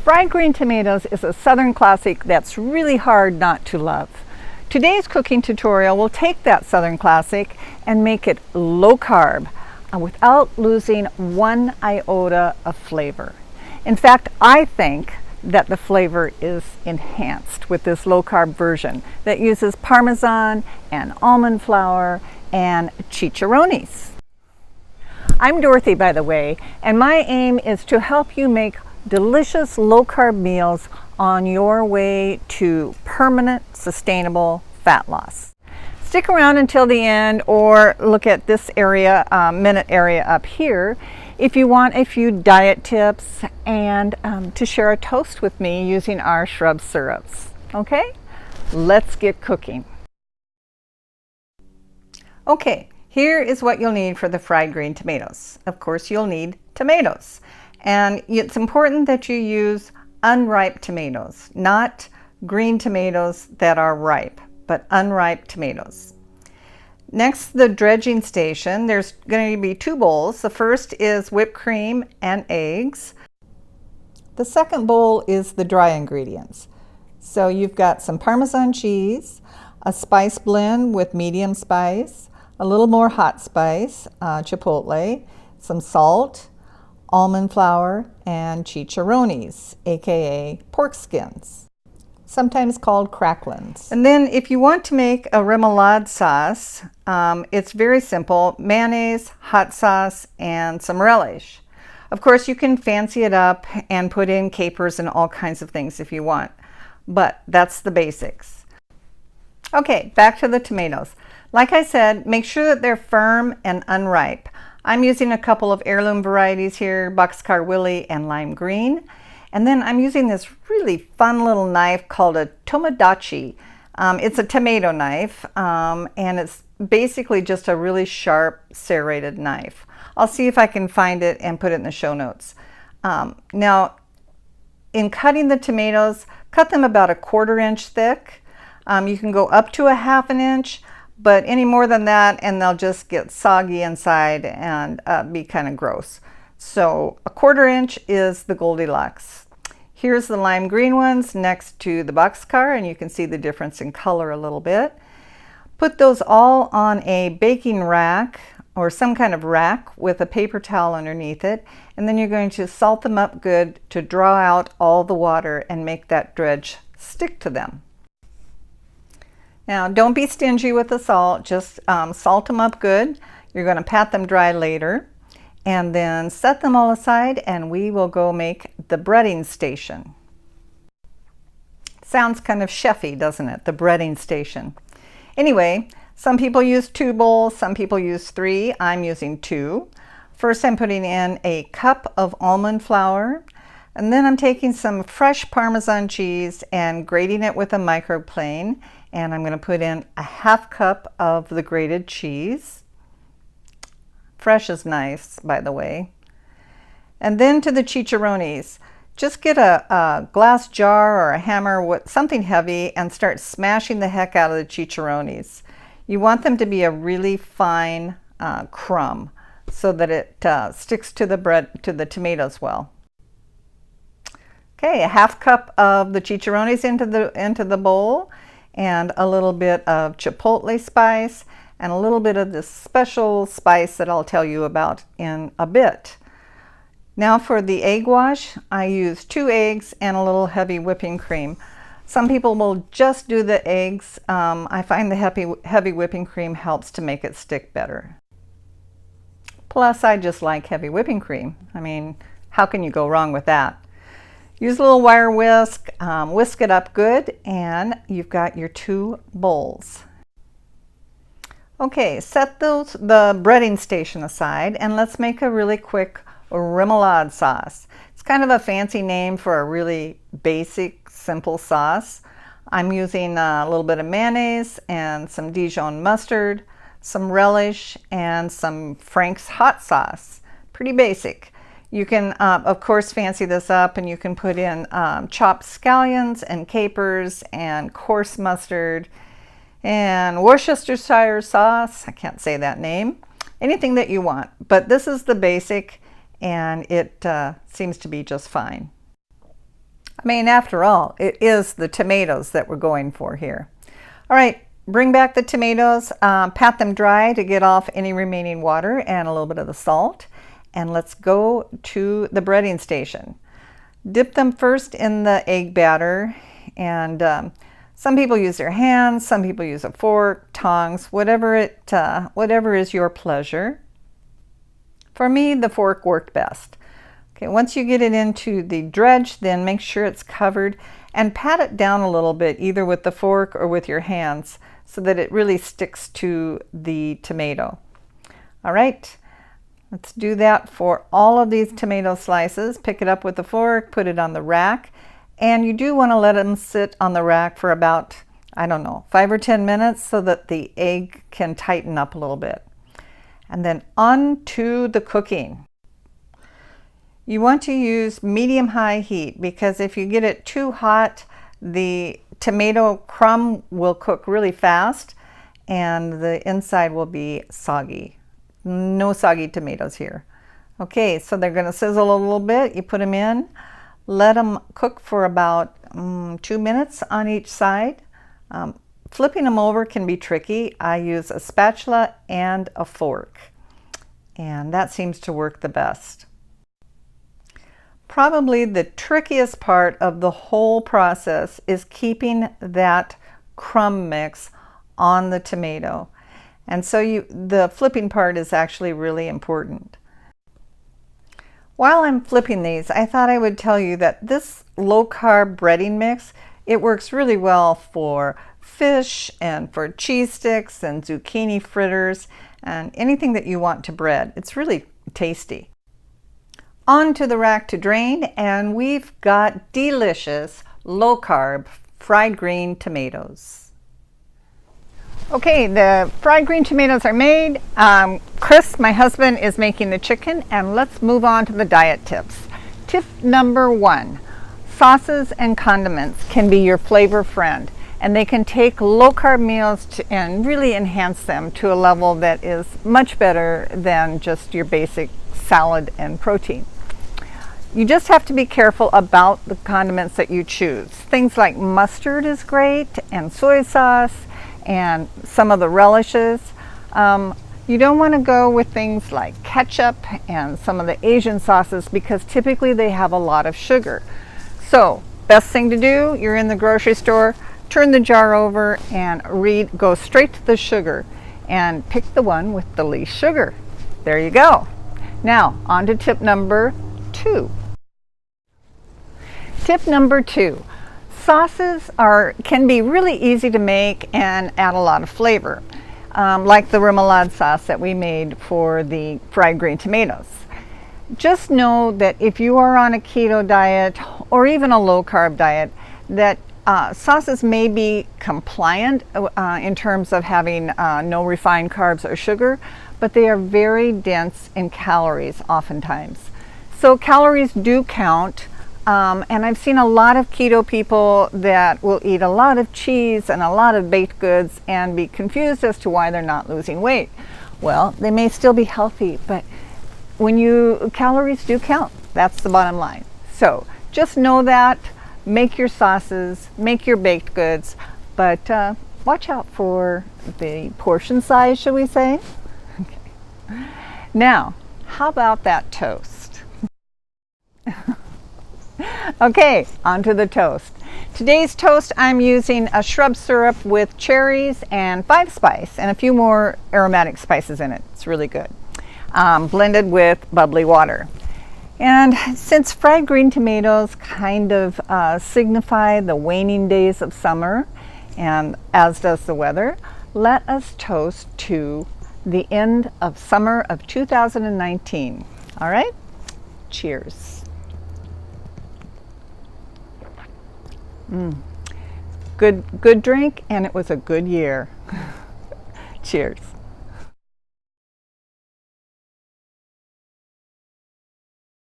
Fried green tomatoes is a southern classic that's really hard not to love. Today's cooking tutorial will take that southern classic and make it low carb without losing one iota of flavor. In fact, I think that the flavor is enhanced with this low carb version that uses parmesan and almond flour and chicharonnes. I'm Dorothy, by the way, and my aim is to help you make delicious low-carb meals on your way to permanent, sustainable fat loss. Stick around until the end or look at this area, minute area up here, if you want a few diet tips and to share a toast with me using our shrub syrups. Okay, let's get cooking. Okay, here is what you'll need for the fried green tomatoes. Of course, you'll need tomatoes. And it's important that you use unripe tomatoes, not green tomatoes that are ripe, but unripe tomatoes. Next, the dredging station. There's going to be two bowls. The first is whipped cream and eggs. The second bowl is the dry ingredients. So you've got some Parmesan cheese, a spice blend with medium spice, a little more hot spice, chipotle, some salt, almond flour, and chicharonnes, aka pork skins, sometimes called cracklins. And then if you want to make a remoulade sauce, it's very simple: mayonnaise, hot sauce, and some relish. Of course, you can fancy it up and put in capers and all kinds of things if you want, but that's the basics. Okay, back to the tomatoes. Like I said, make sure that they're firm and unripe. I'm using a couple of heirloom varieties here, Boxcar Willie and Lime Green. And then I'm using this really fun little knife called a tomodachi. It's a tomato knife, and it's basically just a really sharp serrated knife. I'll see if I can find it and put it in the show notes. Now, in cutting the tomatoes, cut them about a 1/4 inch thick. You can go up to a 1/2 inch, but any more than that and they'll just get soggy inside and be kind of gross. So a 1/4 inch is the Goldilocks. Here's the lime green ones next to the boxcar, and you can see the difference in color a little bit. Put those all on a baking rack or some kind of rack with a paper towel underneath it, and then you're going to salt them up good to draw out all the water and make that dredge stick to them. Now, don't be stingy with the salt, just salt them up good. You're going to pat them dry later, and then set them all aside, and we will go make the breading station. Sounds kind of chefy, doesn't it? The breading station. Anyway, some people use 2 bowls, some people use 3. I'm using 2. First, I'm putting in a cup of almond flour, and then I'm taking some fresh Parmesan cheese and grating it with a microplane. And I'm going to put in a 1/2 cup of the grated cheese. Fresh is nice, by the way. And then to the chicharonnes. Just get a glass jar or a hammer with something heavy and start smashing the heck out of the chicharonnes. You want them to be a really fine crumb so that it sticks to the bread, to the tomatoes well. Okay, a 1/2 cup of the chicharonnes into the bowl, and a little bit of chipotle spice, and a little bit of this special spice that I'll tell you about in a bit. Now for the egg wash, I use 2 eggs and a little heavy whipping cream. Some people will just do the eggs. I find the heavy whipping cream helps to make it stick better. Plus, I just like heavy whipping cream. I mean, how can you go wrong with that? Use a little wire whisk, whisk it up good, and you've got your 2 bowls. Okay, set the breading station aside, and let's make a really quick remoulade sauce. It's kind of a fancy name for a really basic, simple sauce. I'm using a little bit of mayonnaise and some Dijon mustard, some relish, and some Frank's hot sauce. Pretty basic. You can, of course, fancy this up, and you can put in chopped scallions and capers and coarse mustard and Worcestershire sauce. I can't say that name. Anything that you want. But this is the basic, and it seems to be just fine. I mean, after all, it is the tomatoes that we're going for here. All right, bring back the tomatoes, pat them dry to get off any remaining water and a little bit of the salt. And let's go to the breading station. Dip them first in the egg batter, and some people use their hands, some people use a fork, tongs, whatever is your pleasure. For me, the fork worked best. Okay, once you get it into the dredge, then make sure it's covered and pat it down a little bit, either with the fork or with your hands, so that it really sticks to the tomato. All right, let's do that for all of these tomato slices. Pick it up with the fork, put it on the rack, and you do want to let them sit on the rack for about, I don't know, 5 or 10 minutes so that the egg can tighten up a little bit. And then on to the cooking. You want to use medium-high heat, because if you get it too hot, the tomato crumb will cook really fast and the inside will be soggy. No soggy tomatoes here. Okay, so they're going to sizzle a little bit. You put them in, let them cook for about 2 minutes on each side. Flipping them over can be tricky. I use a spatula and a fork, and that seems to work the best. Probably the trickiest part of the whole process is keeping that crumb mix on the tomato. And so the flipping part is actually really important. While I'm flipping these, I thought I would tell you that this low-carb breading mix, it works really well for fish and for cheese sticks and zucchini fritters and anything that you want to bread. It's really tasty. On to the rack to drain, and we've got delicious low-carb fried green tomatoes. Okay, the fried green tomatoes are made. Chris, my husband, is making the chicken, and let's move on to the diet tips. Tip number 1, sauces and condiments can be your flavor friend, and they can take low-carb meals and really enhance them to a level that is much better than just your basic salad and protein. You just have to be careful about the condiments that you choose. Things like mustard is great, and soy sauce, and some of the relishes. You don't want to go with things like ketchup and some of the Asian sauces, because typically they have a lot of sugar. So, best thing to do, you're in the grocery store, turn the jar over and go straight to the sugar and pick the one with the least sugar. There you go. Now, on to tip number 2. Tip number 2, sauces can be really easy to make and add a lot of flavor, like the remoulade sauce that we made for the fried green tomatoes. Just know that if you are on a keto diet or even a low-carb diet, that sauces may be compliant in terms of having no refined carbs or sugar, but they are very dense in calories oftentimes. So calories do count. And I've seen a lot of keto people that will eat a lot of cheese and a lot of baked goods and be confused as to why they're not losing weight. Well, they may still be healthy, but calories do count. That's the bottom line. So just know that, make your sauces, make your baked goods, but watch out for the portion size, shall we say? Okay. Now, how about that toast? Okay, onto the toast. Today's toast, I'm using a shrub syrup with cherries and 5 spice and a few more aromatic spices in it. It's really good. Blended with bubbly water. And since fried green tomatoes kind of signify the waning days of summer, and as does the weather, let us toast to the end of summer of 2019. All right? Cheers. Good drink, and it was a good year. Cheers.